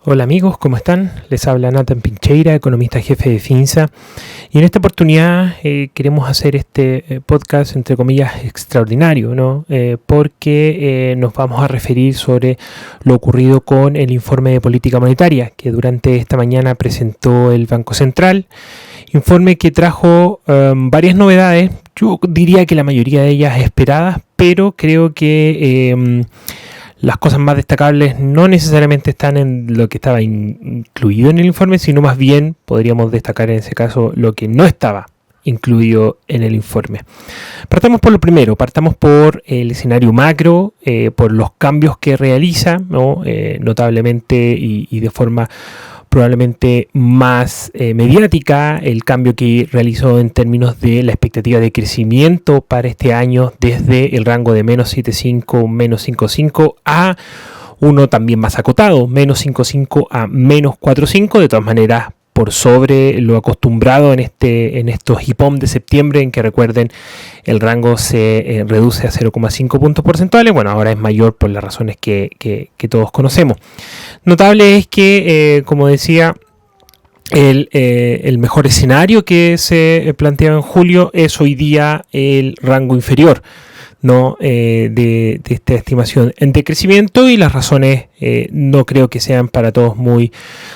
Hola amigos, ¿cómo están? Les habla Nathan Pincheira, economista jefe de Finsa, y en esta oportunidad queremos hacer este podcast entre comillas extraordinario, ¿no? Porque nos vamos a referir sobre lo ocurrido con el informe de política monetaria que durante esta mañana presentó el Banco Central, informe que trajo varias novedades, yo diría que la mayoría de ellas esperadas, pero creo que las cosas más destacables no necesariamente están en lo que estaba incluido en el informe, sino más bien podríamos destacar en ese caso lo que no estaba incluido en el informe. Partamos por lo primero, partamos por el escenario macro, por los cambios que realiza, ¿no? Notablemente y de forma probablemente más mediática, el cambio que realizó en términos de la expectativa de crecimiento para este año desde el rango de menos 7,5, menos 5,5 a uno también más acotado, menos 5,5 a menos 4,5, de todas maneras por sobre lo acostumbrado en estos IPOM de septiembre, en que recuerden el rango se reduce a 0,5 puntos porcentuales. Bueno, ahora es mayor por las razones que todos conocemos. Notable es que, como decía, el mejor escenario que se planteaba en julio es hoy día el rango inferior, ¿no? de esta estimación de crecimiento, y las razones no creo que sean para todos muy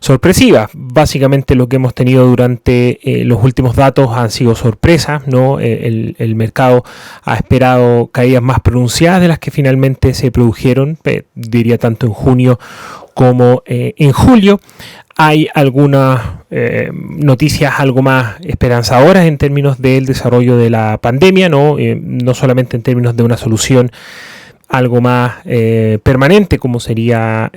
sorpresivas. Básicamente lo que hemos tenido durante los últimos datos han sido sorpresas, ¿no? El mercado ha esperado caídas más pronunciadas de las que finalmente se produjeron, diría tanto en junio como en julio. Hay algunas noticias algo más esperanzadoras en términos del desarrollo de la pandemia, ¿no? No solamente en términos de una solución algo más permanente, como sería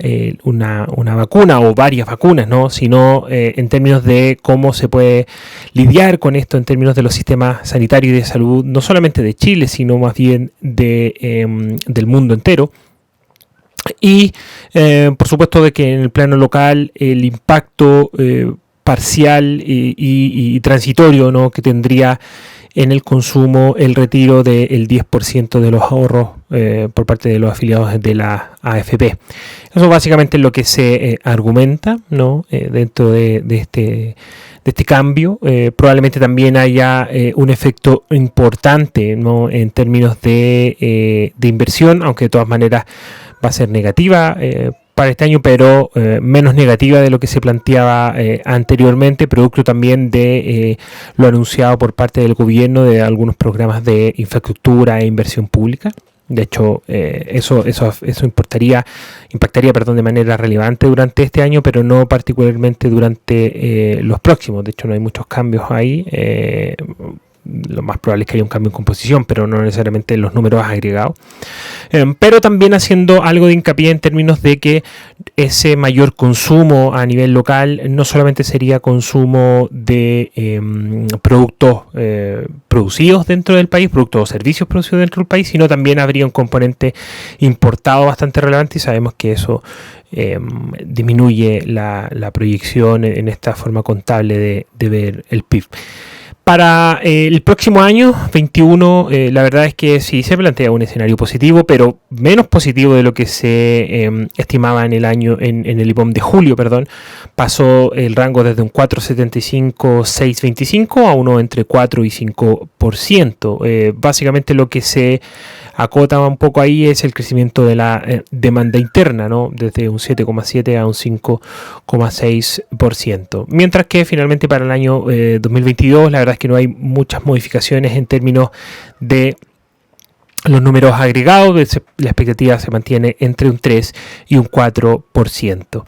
una vacuna o varias vacunas, ¿no? Sino en términos de cómo se puede lidiar con esto en términos de los sistemas sanitarios y de salud, no solamente de Chile, sino más bien del mundo entero. Y por supuesto de que en el plano local el impacto parcial y transitorio, ¿no? que tendría en el consumo el retiro del 10% de los ahorros por parte de los afiliados de la AFP. Eso básicamente es lo que se argumenta, ¿no? Dentro de este cambio. Probablemente también haya un efecto importante, ¿no? en términos de inversión, aunque de todas maneras va a ser negativa para este año, pero menos negativa de lo que se planteaba anteriormente, producto también de lo anunciado por parte del gobierno de algunos programas de infraestructura e inversión pública. De hecho, eso impactaría de manera relevante durante este año, pero no particularmente durante los próximos. De hecho, no hay muchos cambios ahí. Lo más probable es que haya un cambio en composición, pero no necesariamente en los números agregados. Pero también haciendo algo de hincapié en términos de que ese mayor consumo a nivel local no solamente sería consumo de productos producidos dentro del país, productos o servicios producidos dentro del país, sino también habría un componente importado bastante relevante, y sabemos que eso disminuye la proyección en esta forma contable de ver el PIB. Para el próximo año, 21, la verdad es que sí se plantea un escenario positivo, pero menos positivo de lo que se estimaba en el IPOM de julio, perdón. Pasó el rango desde un 4,75, 6,25 a uno entre 4 y 5%. Básicamente lo que se acota un poco ahí es el crecimiento de la demanda interna, ¿no? Desde un 7,7 a un 5,6%. Mientras que finalmente para el año 2022, la verdad es que no hay muchas modificaciones en términos de los números agregados. La expectativa se mantiene entre un 3 y un 4%.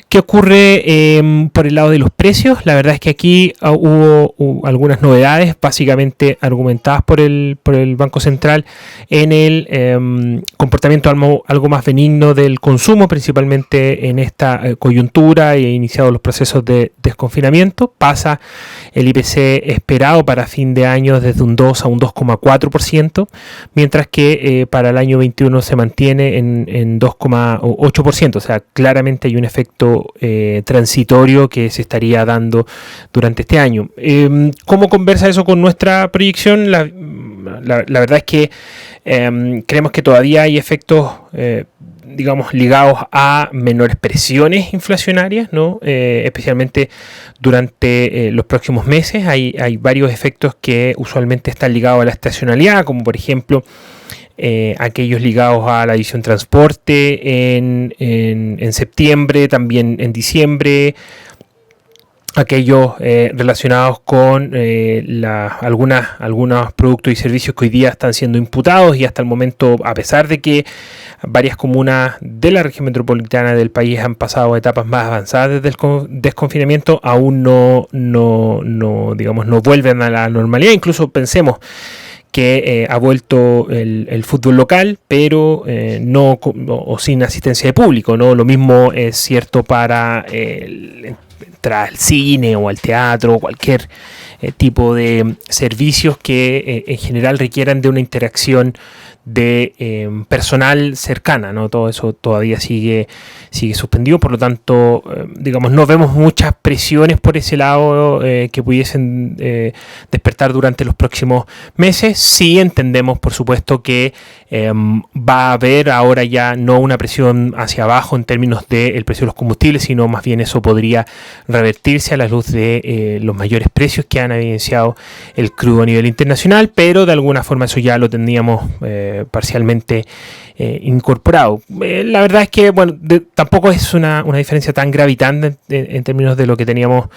¿Qué ocurre por el lado de los precios? La verdad es que aquí hubo algunas novedades, básicamente argumentadas por el Banco Central en el comportamiento algo más benigno del consumo, principalmente en esta coyuntura y iniciados los procesos de desconfinamiento. Pasa el IPC esperado para fin de año desde un 2 a un 2,4%, mientras que para el año 21 se mantiene en 2,8%, o sea, claramente hay un efecto transitorio que se estaría dando durante este año. ¿Cómo conversa eso con nuestra proyección? La verdad es que creemos que todavía hay efectos digamos, ligados a menores presiones inflacionarias, ¿no? Especialmente durante los próximos meses. Hay varios efectos que usualmente están ligados a la estacionalidad, como por ejemplo aquellos ligados a la división transporte en septiembre, también en diciembre, aquellos relacionados con algunos productos y servicios que hoy día están siendo imputados, y hasta el momento, a pesar de que varias comunas de la región metropolitana del país han pasado a etapas más avanzadas desde el desconfinamiento, aún no vuelven a la normalidad. Incluso pensemos que ha vuelto el fútbol local, pero no o sin asistencia de público, ¿no? Lo mismo es cierto para entrar al cine o al teatro o cualquier tipo de servicios que en general requieran de una interacción de personal cercana, ¿no? Todo eso todavía sigue suspendido, por lo tanto, no vemos muchas presiones por ese lado que pudiesen despertar durante los próximos meses. Sí entendemos, por supuesto, que va a haber ahora ya no una presión hacia abajo en términos del precio de los combustibles, sino más bien eso podría revertirse a la luz de los mayores precios que han evidenciado el crudo a nivel internacional, pero de alguna forma eso ya lo teníamos parcialmente incorporado. La verdad es que tampoco es una diferencia tan gravitante en términos de lo que tenemos,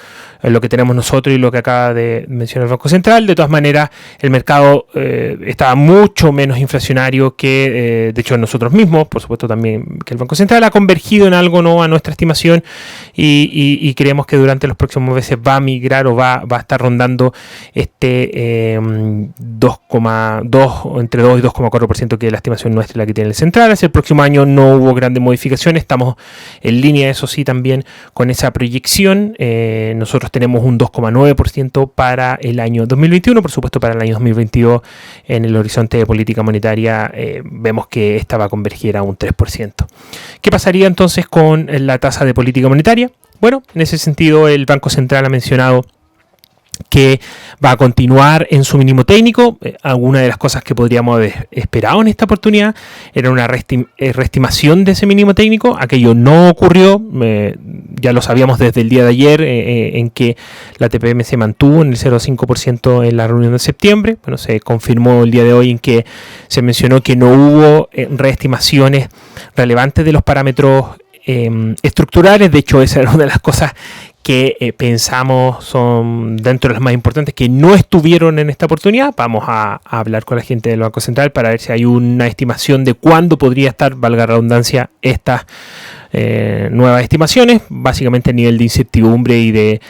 lo que tenemos nosotros y lo que acaba de mencionar el Banco Central. De todas maneras, el mercado estaba mucho menos inflacionario que, de hecho, nosotros mismos, por supuesto también que el Banco Central ha convergido en algo, ¿no?, a nuestra estimación, y creemos que durante los próximos meses va a migrar o va a estar rondando este 2,2 o entre 2 y 2,4%, que es la estimación nuestra, la que tiene el Central. Hacia el próximo año no hubo grandes modificaciones, estamos en línea, eso sí, también con esa proyección. Nosotros tenemos un 2,9% para el año 2021, por supuesto para el año 2022 en el horizonte de política monetaria vemos que esta va a convergir a un 3%. ¿Qué pasaría entonces con la tasa de política monetaria? Bueno, en ese sentido el Banco Central ha mencionado que va a continuar en su mínimo técnico. Algunas de las cosas que podríamos haber esperado en esta oportunidad era una reestimación de ese mínimo técnico. Aquello no ocurrió, ya lo sabíamos desde el día de ayer, en que la TPM se mantuvo en el 0,5% en la reunión de septiembre. Bueno, se confirmó el día de hoy en que se mencionó que no hubo reestimaciones relevantes de los parámetros estructurales. De hecho, esa era una de las cosas que pensamos son dentro de las más importantes que no estuvieron en esta oportunidad. Vamos a hablar con la gente del Banco Central para ver si hay una estimación de cuándo podría estar, valga la redundancia, estas nuevas estimaciones. Básicamente el nivel de incertidumbre y de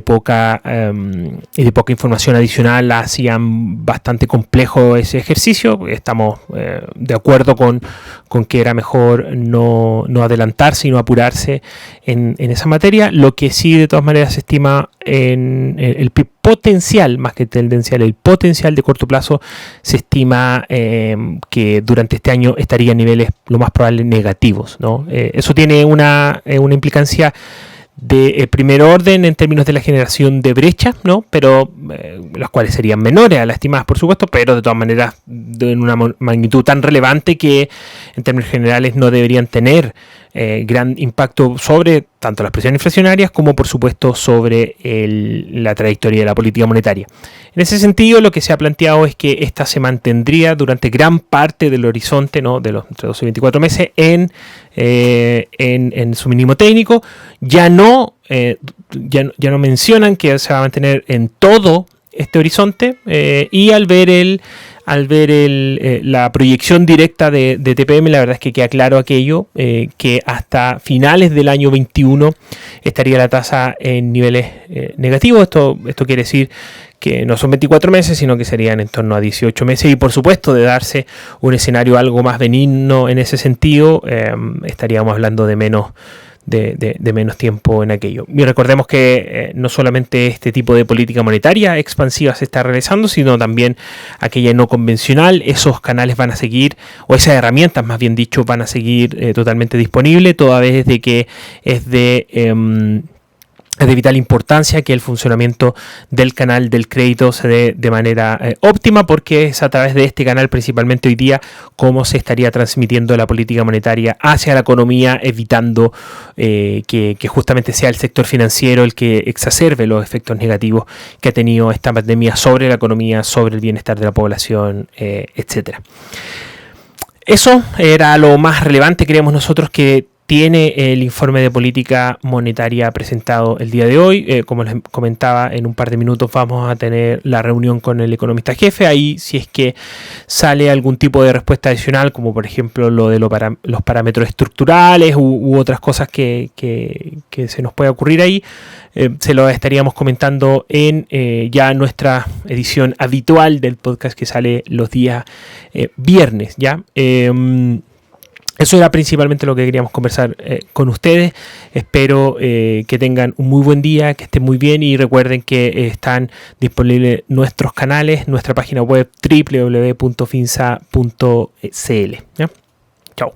poca información adicional hacían bastante complejo ese ejercicio. Estamos de acuerdo con que era mejor no adelantarse y no apurarse en esa materia. Lo que sí, de todas maneras, se estima en el potencial, más que tendencial, el potencial de corto plazo, se estima que durante este año estaría en niveles lo más probable negativos, ¿no? Eso tiene una implicancia de primer orden en términos de la generación de brechas, ¿no? Pero las cuales serían menores a las estimadas, por supuesto, pero de todas maneras en una magnitud tan relevante que en términos generales no deberían tener gran impacto sobre tanto las presiones inflacionarias como, por supuesto, sobre la trayectoria de la política monetaria. En ese sentido, lo que se ha planteado es que esta se mantendría durante gran parte del horizonte, ¿no?, de los entre 12 y 24 meses en su mínimo técnico. Ya no mencionan que se va a mantener en todo este horizonte, y al ver la proyección directa de TPM, la verdad es que queda claro aquello, que hasta finales del año 21 estaría la tasa en niveles negativos. Esto quiere decir que no son 24 meses, sino que serían en torno a 18 meses, y por supuesto, de darse un escenario algo más benigno en ese sentido, estaríamos hablando de menos tiempo en aquello. Y recordemos que no solamente este tipo de política monetaria expansiva se está realizando, sino también aquella no convencional. Esos canales van a seguir, o esas herramientas más bien dicho, van a seguir totalmente disponibles, toda vez de que es de Es de vital importancia que el funcionamiento del canal del crédito se dé de manera óptima, porque es a través de este canal principalmente hoy día cómo se estaría transmitiendo la política monetaria hacia la economía, evitando que justamente sea el sector financiero el que exacerbe los efectos negativos que ha tenido esta pandemia sobre la economía, sobre el bienestar de la población, etcétera. Eso era lo más relevante, creemos nosotros, que tiene el informe de política monetaria presentado el día de hoy. Como les comentaba, en un par de minutos vamos a tener la reunión con el economista jefe. Ahí, si es que sale algún tipo de respuesta adicional, como por ejemplo lo de los parámetros estructurales u otras cosas que se nos pueda ocurrir ahí, se lo estaríamos comentando en ya nuestra edición habitual del podcast que sale los días viernes, ¿ya? Eso era principalmente lo que queríamos conversar con ustedes. Espero que tengan un muy buen día, que estén muy bien, y recuerden que están disponibles nuestros canales, nuestra página web www.finsa.cl. ¿Ya? Chao.